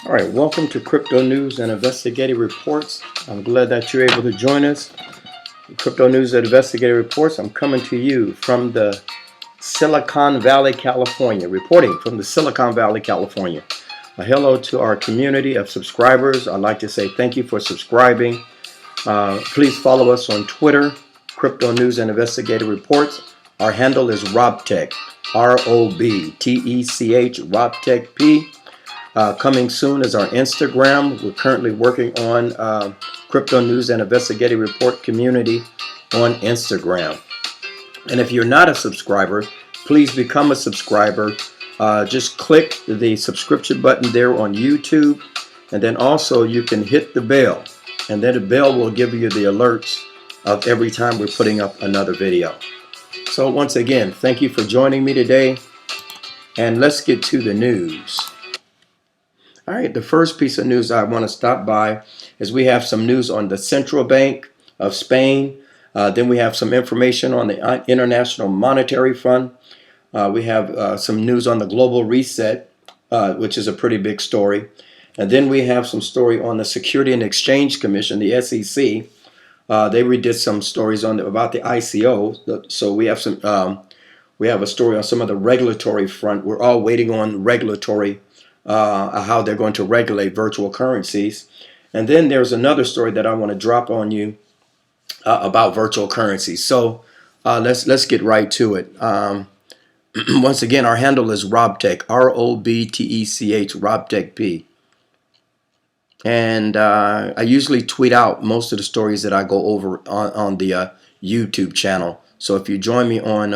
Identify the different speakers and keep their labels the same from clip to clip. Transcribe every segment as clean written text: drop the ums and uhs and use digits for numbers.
Speaker 1: All right, welcome to Crypto News and Investigative Reports. I'm glad that you're able to join us. Crypto News and Investigative Reports. I'm coming to you from the Silicon Valley, California, reporting from the Silicon Valley, California. A hello to our community of subscribers. I'd like to say thank you for subscribing. Please follow us on Twitter, Crypto News and Investigative Reports. Our handle is RobTech, ROBTECH, RobTechP. Coming soon is our Instagram. We're currently working on Crypto News and Investigative Report community on Instagram. And if you're not a subscriber, please become a subscriber. Just click the subscription button there on YouTube, and then also you can hit the bell, and then the bell will give you the alerts of every time we're putting up another video. So once again, thank you for joining me today, and let's get to the news. All right, the first piece of news I want to stop by is we have some news on the Central Bank of Spain. Then we have some information on the International Monetary Fund. We have some news on the global reset, which is a pretty big story. And then we have some story on the Security and Exchange Commission, the SEC. They redid some stories about the ICO. So we have a story on some of the regulatory front. We're all waiting on regulatory how they're going to regulate virtual currencies. And then there's another story that I want to drop on you about virtual currencies. So let's get right to it. Once again, our handle is RobTech, ROBTECH, RobTechP. And I usually tweet out most of the stories that I go over on the YouTube channel. So if you join me on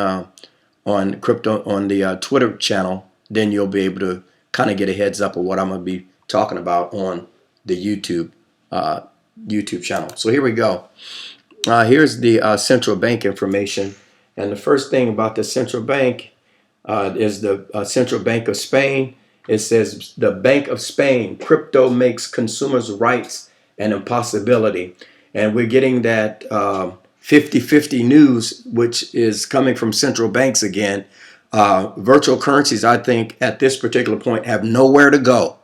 Speaker 1: the Twitter channel, then you'll be able to kind of get a heads up of what I'm going to be talking about on the YouTube channel. So here we go. Here's the central bank information. And the first thing about the central bank is the Central Bank of Spain. It says the Bank of Spain, crypto makes consumers' rights an impossibility. And we're getting that 50-50 news, which is coming from central banks again. Virtual currencies, I think, at this particular point, have nowhere to go.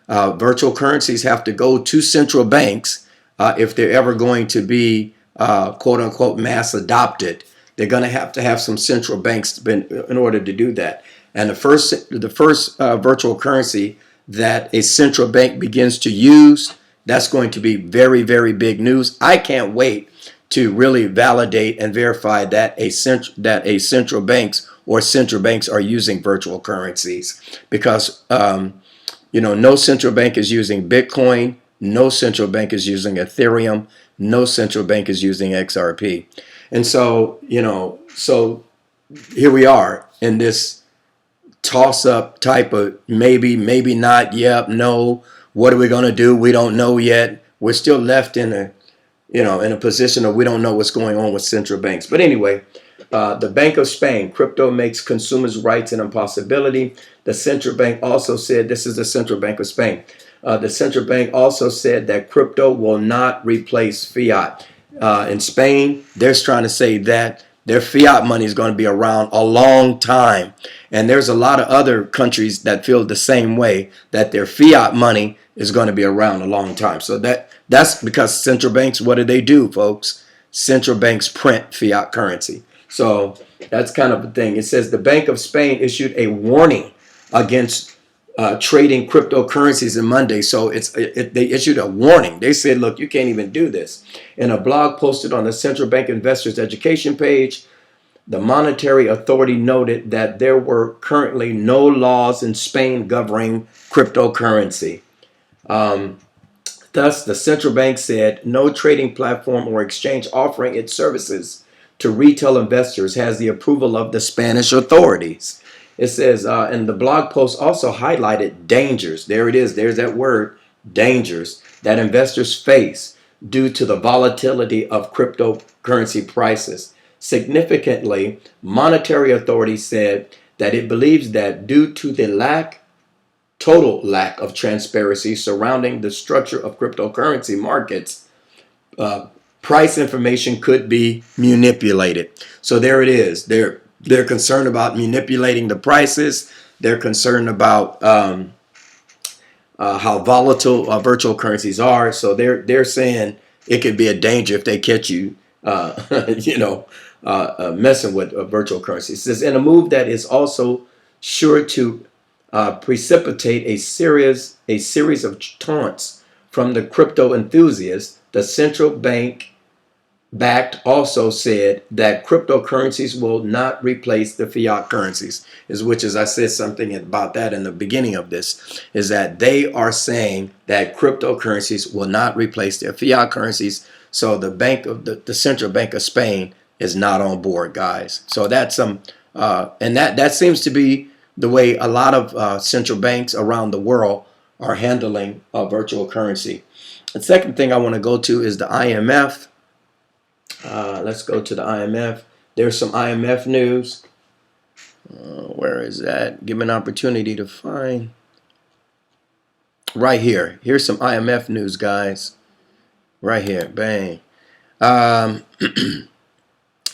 Speaker 1: Virtual currencies have to go to central banks if they're ever going to be, quote unquote, mass adopted. They're going to have some central banks in order to do that. And the first virtual currency that a central bank begins to use, that's going to be very, very big news. I can't wait to really validate and verify that a central banks or central banks are using virtual currencies, because no central bank is using Bitcoin, no central bank is using Ethereum, no central bank is using XRP. And so so here we are in this toss-up type of maybe not, yep, no, what are we going to do? We don't know yet. We're still left in a position of we don't know what's going on with central banks. But anyway, the Bank of Spain, crypto makes consumers' rights an impossibility. The central bank also said, this is the Central Bank of Spain. The central bank also said that crypto will not replace fiat. In Spain, they're trying to say that their fiat money is going to be around a long time. And there's a lot of other countries that feel the same way, that their fiat money is going to be around a long time. So that's because central banks, what do, folks? Central banks print fiat currency. So that's kind of the thing. It says the Bank of Spain issued a warning against trading cryptocurrencies on Monday. So they issued a warning. They said, look, you can't even do this. In a blog posted on the Central Bank Investors Education page, the monetary authority noted that there were currently no laws in Spain governing cryptocurrency. Thus, the central bank said no trading platform or exchange offering its services to retail investors has the approval of the Spanish authorities. It says, and the blog post also highlighted dangers. There it is. There's that word, dangers, that investors face due to the volatility of cryptocurrency prices. Significantly, monetary authorities said that it believes that due to the total lack of transparency surrounding the structure of cryptocurrency markets, price information could be manipulated. So there it is. They're concerned about manipulating the prices. They're concerned about how volatile virtual currencies are. So they're saying it could be a danger if they catch you, messing with virtual currencies. It says in a move that is also sure to precipitate a series of taunts from the crypto enthusiasts, the central bank backed also said that cryptocurrencies will not replace the fiat currencies, which is I said something about that in the beginning of this, is that they are saying that cryptocurrencies will not replace their fiat currencies. So the bank of the central bank of Spain is not on board, guys. So that's and that seems to be the way a lot of central banks around the world are handling virtual currency. The second thing I want to go to is the IMF. Let's go to the IMF. There's some IMF news. Where is that? Give me an opportunity to find. Right here. Here's some IMF news, guys. Right here. Bang. The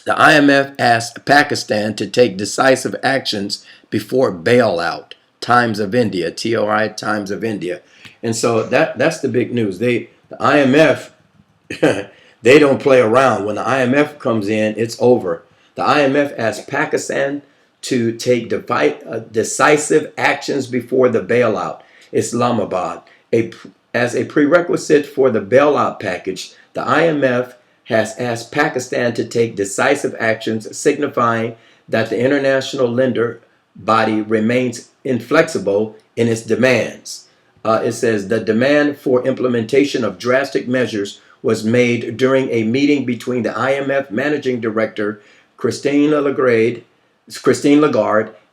Speaker 1: IMF asked Pakistan to take decisive actions before bailout. Times of India. TOI Times of India. And so that's the big news. The IMF they don't play around. When the IMF comes in, it's over. The IMF asked Pakistan to take decisive actions before the bailout. Islamabad. As a prerequisite for the bailout package, the IMF has asked Pakistan to take decisive actions, signifying that the international lender body remains inflexible in its demands. It says the demand for implementation of drastic measures was made during a meeting between the IMF Managing Director Christine Lagarde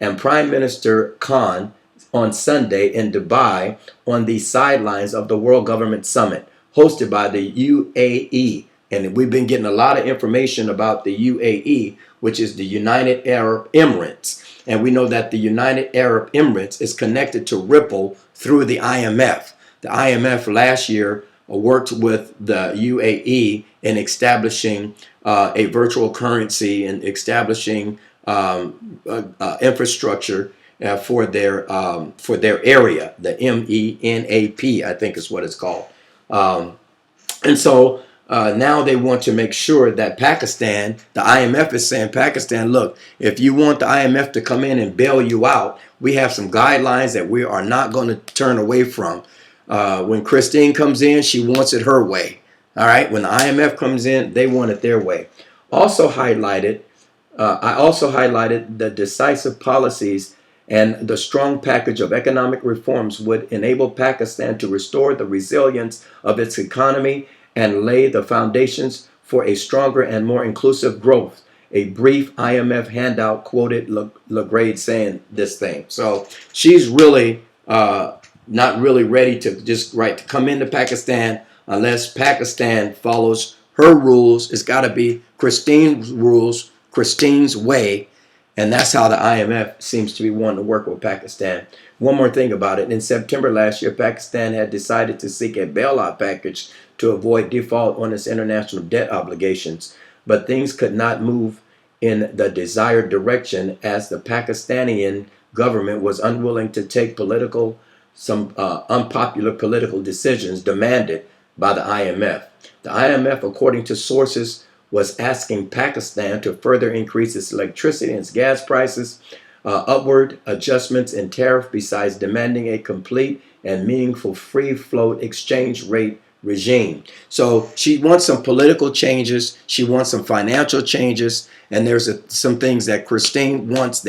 Speaker 1: and Prime Minister Khan on Sunday in Dubai on the sidelines of the World Government Summit hosted by the UAE. And we've been getting a lot of information about the UAE, which is the United Arab Emirates. And we know that the United Arab Emirates is connected to Ripple through the IMF. The IMF last year worked with the UAE in establishing a virtual currency and establishing infrastructure for their area, the MENAP, I think is what it's called. And so now they want to make sure that Pakistan, the IMF is saying, Pakistan, look, if you want the IMF to come in and bail you out, we have some guidelines that we are not going to turn away from. When Christine comes in, she wants it her way. All right. When the IMF comes in, they want it their way. I also highlighted the decisive policies and the strong package of economic reforms would enable Pakistan to restore the resilience of its economy and lay the foundations for a stronger and more inclusive growth. A brief IMF handout quoted Lagarde saying this thing. So she's really not really ready to just to come into Pakistan unless Pakistan follows her rules. It's got to be Christine's rules, Christine's way, and that's how the IMF seems to be wanting to work with Pakistan. One more thing about it. In September last year, Pakistan had decided to seek a bailout package to avoid default on its international debt obligations, but things could not move in the desired direction as the Pakistani government was unwilling to take some unpopular political decisions demanded by the IMF. The IMF, according to sources, was asking Pakistan to further increase its electricity and its gas prices, upward adjustments in tariff, besides demanding a complete and meaningful free float exchange rate regime. So she wants some political changes. She wants some financial changes. And there's some things that Christine wants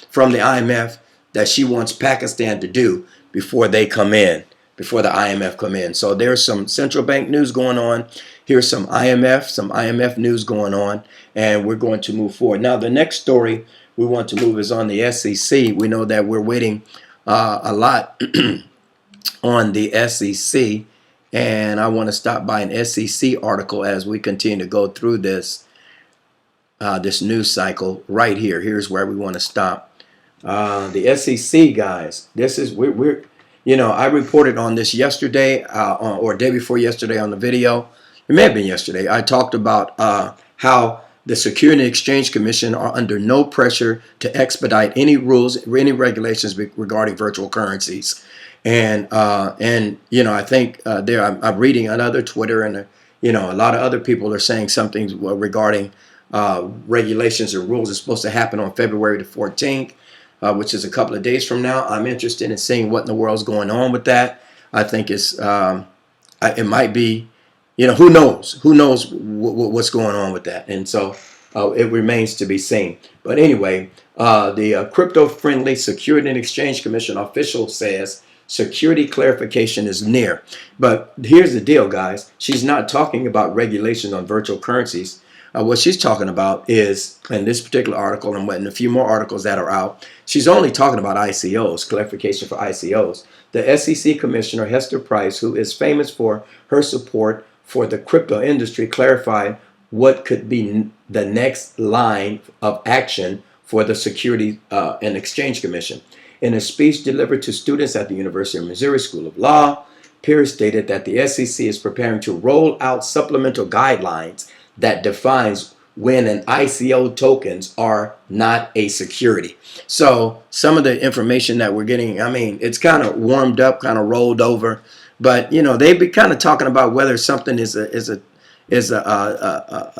Speaker 1: from the IMF that she wants Pakistan to do before they come in, before the IMF come in. So there's some central bank news going on. Here's some IMF news going on, and we're going to move forward. Now, the next story we want to move is on the SEC. We know that we're waiting a lot on the SEC, and I want to stop by an SEC article as we continue to go through this news cycle right here. Here's where we want to stop. The SEC, guys, this is I reported on this yesterday or day before yesterday on the video. It may have been yesterday. I talked about how the Security and Exchange Commission are under no pressure to expedite any rules, any regulations regarding virtual currencies. And you know, I think I'm reading on other Twitter, and you know, a lot of other people are saying something regarding regulations or rules. It's supposed to happen on February the 14th, which is a couple of days from now. I'm interested in seeing what in the world's going on with that. I think it might be, you know, who knows? Who knows what's going on with that? And so it remains to be seen. But anyway, the crypto-friendly Security and Exchange Commission official says security clarification is near. But here's the deal, guys. She's not talking about regulations on virtual currencies. What she's talking about is, in this particular article and in a few more articles that are out, she's only talking about ICOs, clarification for ICOs. The SEC Commissioner, Hester Price, who is famous for her support for the crypto industry, clarified what could be the next line of action for the Security and Exchange Commission. In a speech delivered to students at the University of Missouri School of Law, Pierce stated that the SEC is preparing to roll out supplemental guidelines that defines when an ICO tokens are not a security. So some of the information that we're getting, I mean, it's kind of warmed up, kind of rolled over, but you know, they've been kind of talking about whether something is a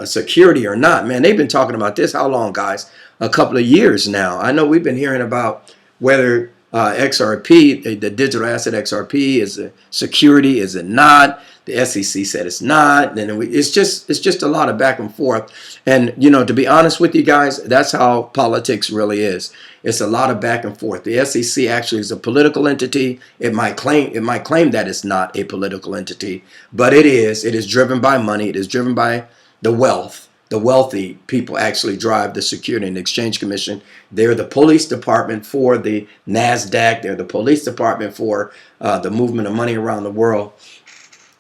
Speaker 1: security or not. Man, they've been talking about this how long, guys? A couple of years now. I know we've been hearing about whether XRP, the digital asset XRP, is a security, is it not? The SEC said it's not. Then it's just a lot of back and forth. And you know, to be honest with you guys, that's how politics really is. It's a lot of back and forth. The SEC actually is a political entity. It might claim that it's not a political entity, but it is. It is driven by money. It is driven by the wealth. The wealthy people actually drive the Security and Exchange Commission. They're the police department for the NASDAQ. They're the police department for the movement of money around the world,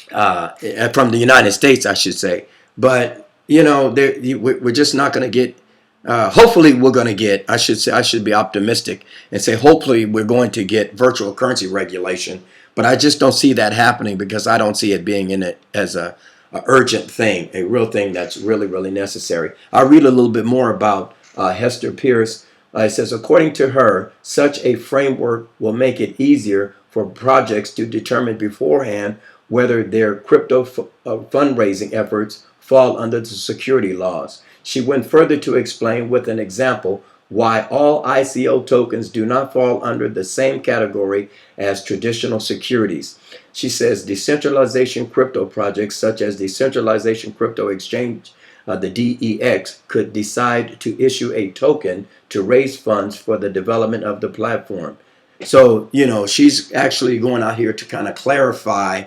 Speaker 1: from the United States, I should say. But, you know, we're just not going to get, hopefully we're going to get, I should be optimistic and say hopefully we're going to get virtual currency regulation. But I just don't see that happening because I don't see it being in it as a urgent thing, a real thing that's really, really necessary. I'll read a little bit more about Hester Pierce. It says, according to her, such a framework will make it easier for projects to determine beforehand whether their crypto fundraising efforts fall under the security laws. She went further to explain with an example why all ICO tokens do not fall under the same category as traditional securities. She says decentralization crypto projects such as Decentralization Crypto Exchange, the DEX, could decide to issue a token to raise funds for the development of the platform. So, you know, she's actually going out here to kind of clarify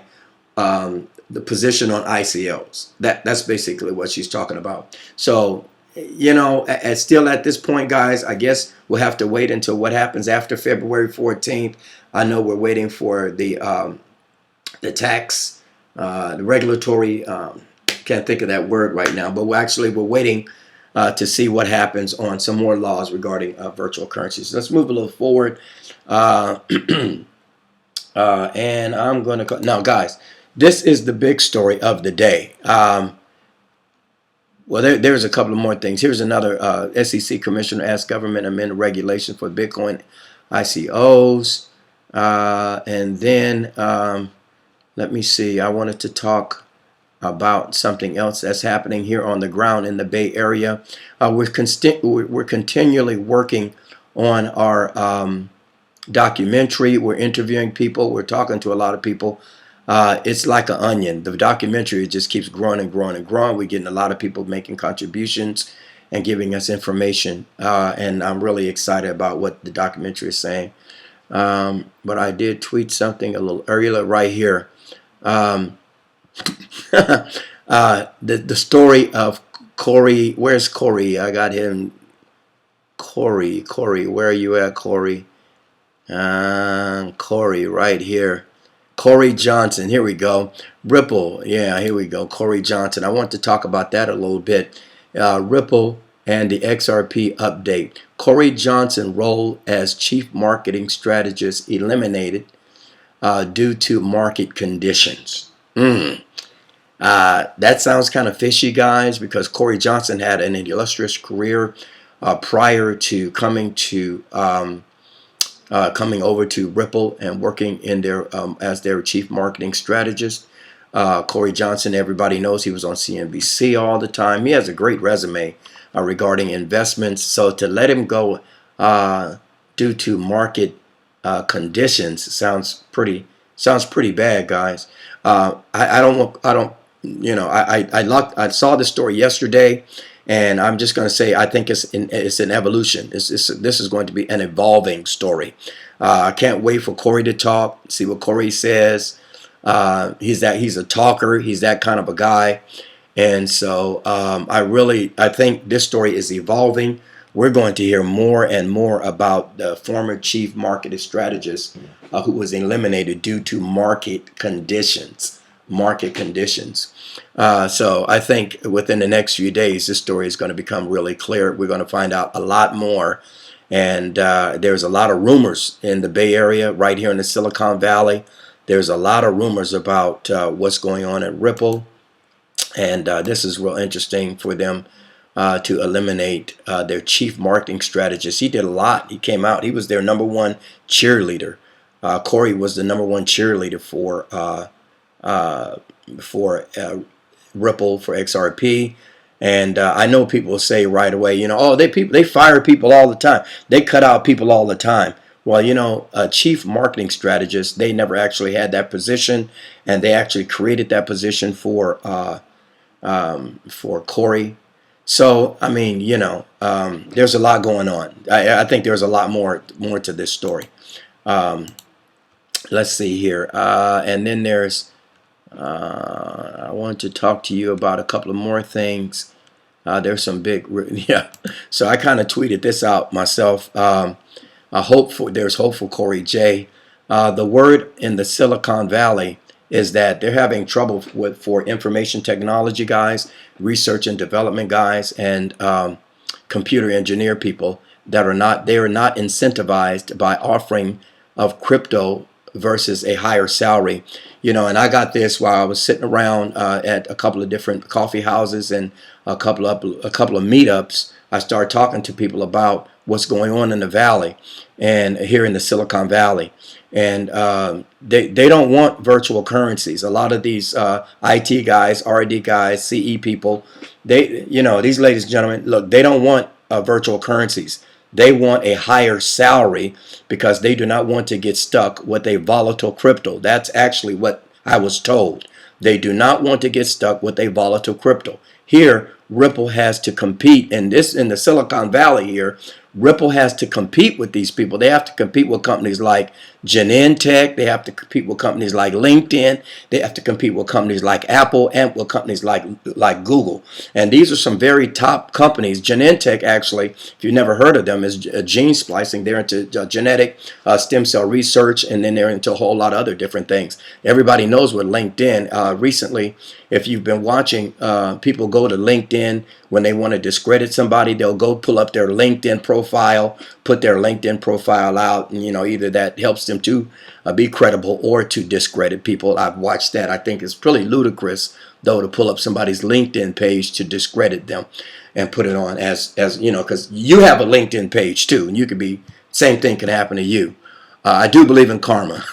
Speaker 1: the position on ICOs. That's basically what she's talking about. So, you know, still at this point, guys, I guess we'll have to wait until what happens after February 14th. I know we're waiting for the tax, the regulatory, can't think of that word right now, but we're waiting to see what happens on some more laws regarding virtual currencies. Let's move a little forward. And I'm going to, now guys, this is the big story of the day. Well, there's a couple of more things. Here's another SEC commissioner asked government to amend regulation for Bitcoin ICOs. And then let me see. I wanted to talk about something else that's happening here on the ground in the Bay Area. We're continually working on our documentary. We're interviewing people. We're talking to a lot of people. It's like an onion. The documentary just keeps growing and growing and growing. We're getting a lot of people making contributions and giving us information. And I'm really excited about what the documentary is saying. But I did tweet something a little earlier right here. The story of Corey. Where's Corey? I got him. Corey, where are you at, Corey? Corey, right here. Corey Johnson, here we go. Ripple, yeah, here we go. Corey Johnson. I want to talk about that a little bit. Ripple and the XRP update. Corey Johnson role as chief marketing strategist eliminated due to market conditions. That sounds kind of fishy, guys, because Corey Johnson had an illustrious career prior to coming over to Ripple and working in their as their chief marketing strategist. Corey Johnson, everybody knows he was on CNBC all the time. He has a great resume regarding investments. So to let him go due to market conditions sounds pretty bad, guys. I saw this story yesterday, and I'm just going to say I think it's an evolution. This is going to be an evolving story. I can't wait for Corey to talk, see what Corey says. He's a talker. He's that kind of a guy. And so I think this story is evolving. We're going to hear more and more about the former chief market strategist who was eliminated due to market conditions. Market conditions. So I think within the next few days, this story is going to become really clear. We're going to find out a lot more. And there's a lot of rumors in the Bay Area, right here in the Silicon Valley. There's a lot of rumors about what's going on at Ripple. And this is real interesting for them to eliminate their chief marketing strategist. He did a lot. He came out. He was their #1 cheerleader. Corey was the #1 cheerleader for Ripple, for XRP. And I know people will say right away, oh, they fire people all the time. They cut out people all the time. Well, a chief marketing strategist, they never actually had that position, and they actually created that position for Corey. So, I mean, there's a lot going on. I think there's a lot more to this story. Let's see here. And then I wanted to talk to you about a couple of more things. There's some big, yeah. So I kind of tweeted this out myself. There's hope for Corey J. The word in the Silicon Valley is that they're having trouble for information technology guys, research and development guys, and computer engineer people they are not incentivized by offering of crypto versus a higher salary. And I got this while I was sitting around at a couple of different coffee houses and a couple of meetups. I started talking to people about what's going on in the valley and here in the Silicon Valley. And they don't want virtual currencies. A lot of these IT guys, R&D guys, CE people, these ladies and gentlemen, look, they don't want virtual currencies. They want a higher salary because they do not want to get stuck with a volatile crypto. That's actually what I was told. They do not want to get stuck with a volatile crypto. Here, Ripple has to compete in the Silicon Valley here. Ripple has to compete with these people. They have to compete with companies like Genentech. They have to compete with companies like LinkedIn. They have to compete with companies like Apple and with companies like Google. And these are some very top companies. Genentech, actually, if you've never heard of them, is gene splicing. They're into genetic stem cell research, and then they're into a whole lot of other different things. Everybody knows what LinkedIn. Recently, if you've been watching, people go to LinkedIn when they want to discredit somebody. They'll go pull up their LinkedIn profile, put their LinkedIn profile out, and either that helps them to be credible or to discredit people. I've watched that. I think it's pretty ludicrous, though, to pull up somebody's LinkedIn page to discredit them and put it on as because you have a LinkedIn page too, and you could be, same thing can happen to you. I do believe in karma.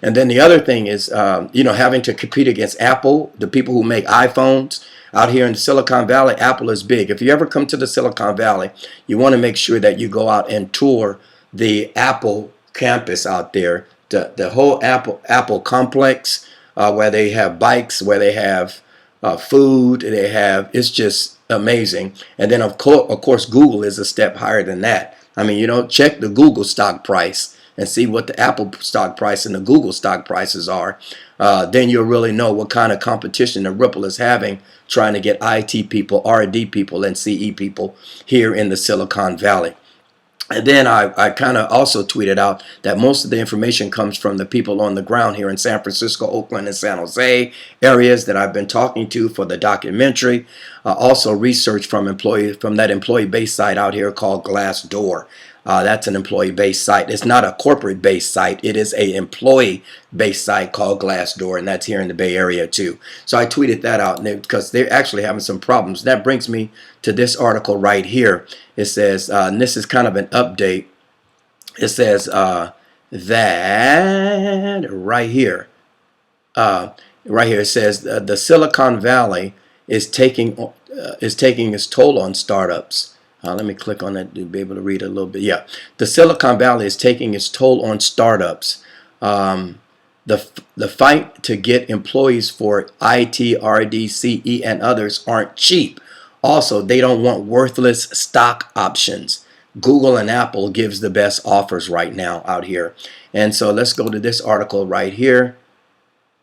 Speaker 1: And then the other thing is, having to compete against Apple, the people who make iPhones. Out here in Silicon Valley, Apple is big. If you ever come to the Silicon Valley, you want to make sure that you go out and tour the Apple campus out there, the whole Apple complex, where they have bikes, where they have food, it's just amazing. And then of course, Google is a step higher than that. I mean, check the Google stock price and see what the Apple stock price and the Google stock prices are. Then you'll really know what kind of competition the Ripple is having trying to get IT people, R&D people, and CE people here in the Silicon Valley. And then I kind of also tweeted out that most of the information comes from the people on the ground here in San Francisco, Oakland, and San Jose areas that I've been talking to for the documentary. Also research from that employee-based site out here called Glassdoor. That's an employee-based site. It's not a corporate-based site. It is a employee-based site called Glassdoor, and that's here in the Bay Area too. So I tweeted that out because they're actually having some problems. That brings me to this article right here. It says, and this is kind of an update. It says that right here. Right here it says the Silicon Valley is taking its toll on startups. Let me click on that to be able to read a little bit. Yeah, the Silicon Valley is taking its toll on startups. The fight to get employees for IT, RD, CE, and others aren't cheap. Also, they don't want worthless stock options. Google and Apple gives the best offers right now out here. And so let's go to this article right here.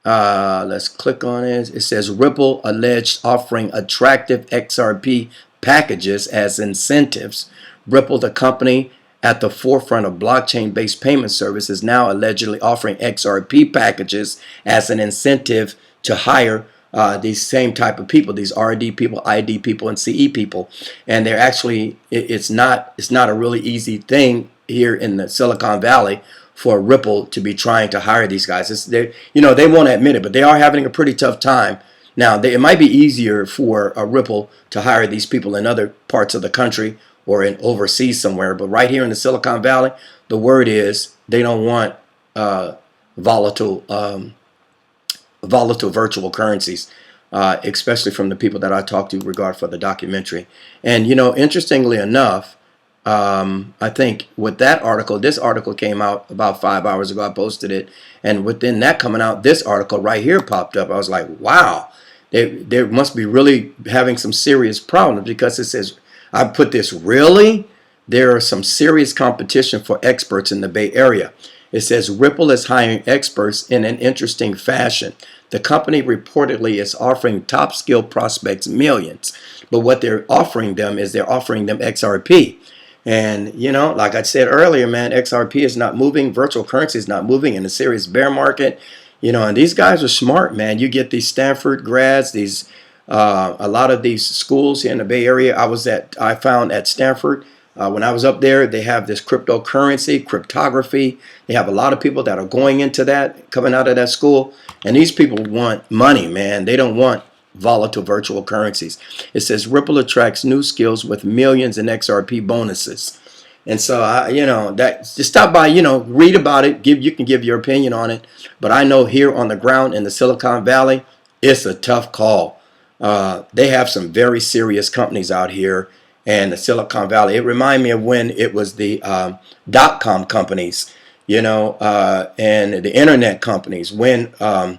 Speaker 1: Let's click on it. It says Ripple alleged offering attractive XRP packages as incentives. Ripple, the company at the forefront of blockchain-based payment service, is now allegedly offering XRP packages as an incentive to hire these same type of people, these RD people, ID people, and CE people. And they're actually, it's not a really easy thing here in the Silicon Valley for Ripple to be trying to hire these guys. They won't admit it, but they are having a pretty tough time. Now, it might be easier for Ripple to hire these people in other parts of the country or in overseas somewhere, but right here in the Silicon Valley, the word is they don't want volatile virtual currencies, especially from the people that I talked to regard for the documentary. And interestingly enough, I think with that article, this article came out about 5 hours ago. I posted it, and within that coming out, this article right here popped up. I was like, wow, they must be really having some serious problems, because it says, I put this, really? There are some serious competition for experts in the Bay Area. It says Ripple is hiring experts in an interesting fashion. The company reportedly is offering top skill prospects millions, but what they're offering them is they're offering them XRP. And, like I said earlier, man, XRP is not moving. Virtual currency is not moving in a serious bear market. And these guys are smart, man. You get these Stanford grads, a lot of these schools here in the Bay Area. I found at Stanford, when I was up there, they have this cryptocurrency, cryptography. They have a lot of people that are going into that, coming out of that school. And these people want money, man. They don't want volatile virtual currencies. It says Ripple attracts new skills with millions in XRP bonuses. And so, that just stop by, read about it. You can give your opinion on it. But I know here on the ground in the Silicon Valley, it's a tough call. They have some very serious companies out here in the Silicon Valley. It reminds me of when it was the dot-com companies, and the internet companies, when all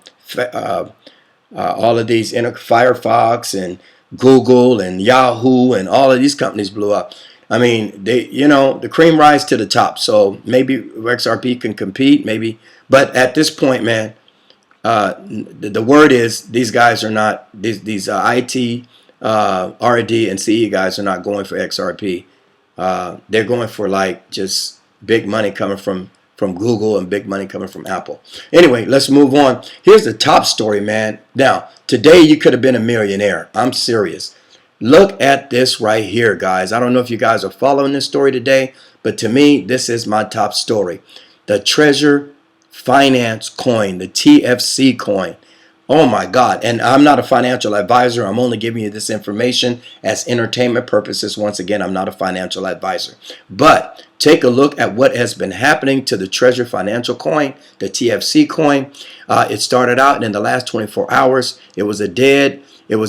Speaker 1: of these Firefox and Google and Yahoo and all of these companies blew up. I mean, the cream rise to the top. So maybe XRP can compete, maybe. But at this point, man, the word is these guys are not, these IT, RD, and CE guys are not going for XRP. They're going for like just big money coming from Google and big money coming from Apple. Anyway, let's move on. Here's the top story, man. Now, today you could have been a millionaire. I'm serious. Look at this right here, guys. I don't know if you guys are following this story today, but to me, this is my top story. The Treasure Finance coin, the TFC coin. Oh my God. And I'm not a financial advisor. I'm only giving you this information as entertainment purposes. Once again, I'm not a financial advisor. But take a look at what has been happening to the Treasure Financial coin, the TFC coin. It started out, and in the last 24 hours, it was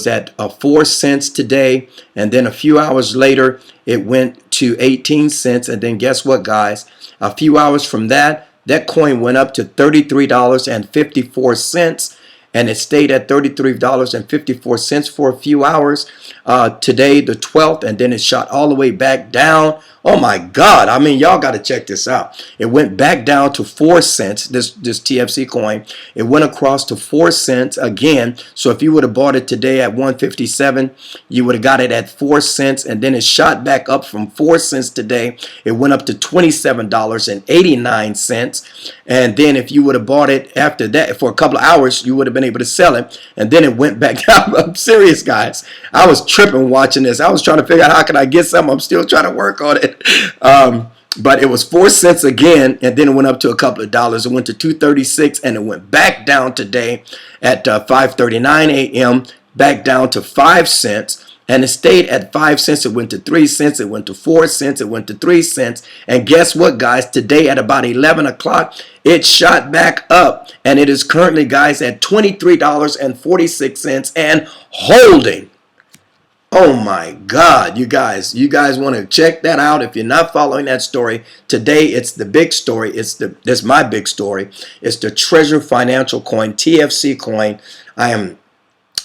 Speaker 1: at 4 cents today. And then a few hours later, it went to 18 cents. And then guess what, guys? A few hours from that coin went up to $33.54. And it stayed at $33.54 for a few hours. Today, the 12th, and then it shot all the way back down. Oh my God. I mean, y'all got to check this out. It went back down to 4 cents, this TFC coin. It went across to 4 cents again. So if you would have bought it today at 157, you would have got it at 4 cents. And then it shot back up from 4 cents today. It went up to $27.89. And then if you would have bought it after that for a couple of hours, you would have been able to sell it. And then it went back down. I'm serious, guys. I was tripping watching this. I was trying to figure out how can I get some. I'm still trying to work on it. but it was 4 cents again, and then it went up to a couple of dollars. It went to 236, and it went back down today at 5:39 a.m. back down to 5 cents. And it stayed at 5 cents. It went to 3 cents. It went to 4 cents. It went to 3 cents. And guess what, guys? Today at about 11 o'clock, it shot back up. And it is currently, guys, at $23.46 and holding. Oh my God, you guys want to check that out. If you're not following that story, today it's the big story. It's my big story. It's the Treasure Financial Coin, TFC coin.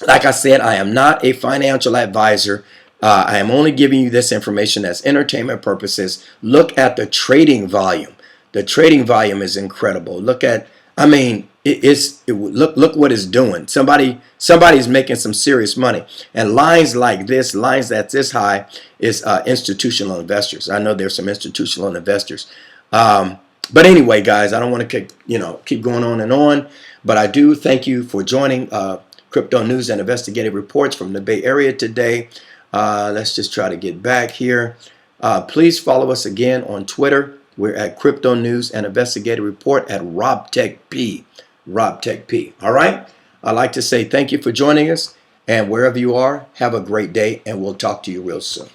Speaker 1: Like I said, I am not a financial advisor. I am only giving you this information as entertainment purposes. Look at the trading volume. The trading volume is incredible. Look at, I mean, look what it's doing. Somebody's making some serious money. And lines like this, lines that's this high, is institutional investors. I know there's some institutional investors. But anyway, guys, I don't want to keep going on and on. But I do thank you for joining Crypto News and Investigative Reports from the Bay Area today. Let's just try to get back here. Please follow us again on Twitter. We're at Crypto News and Investigative Report at RobTechP. RobTechP. All right? I'd like to say thank you for joining us. And wherever you are, have a great day. And we'll talk to you real soon.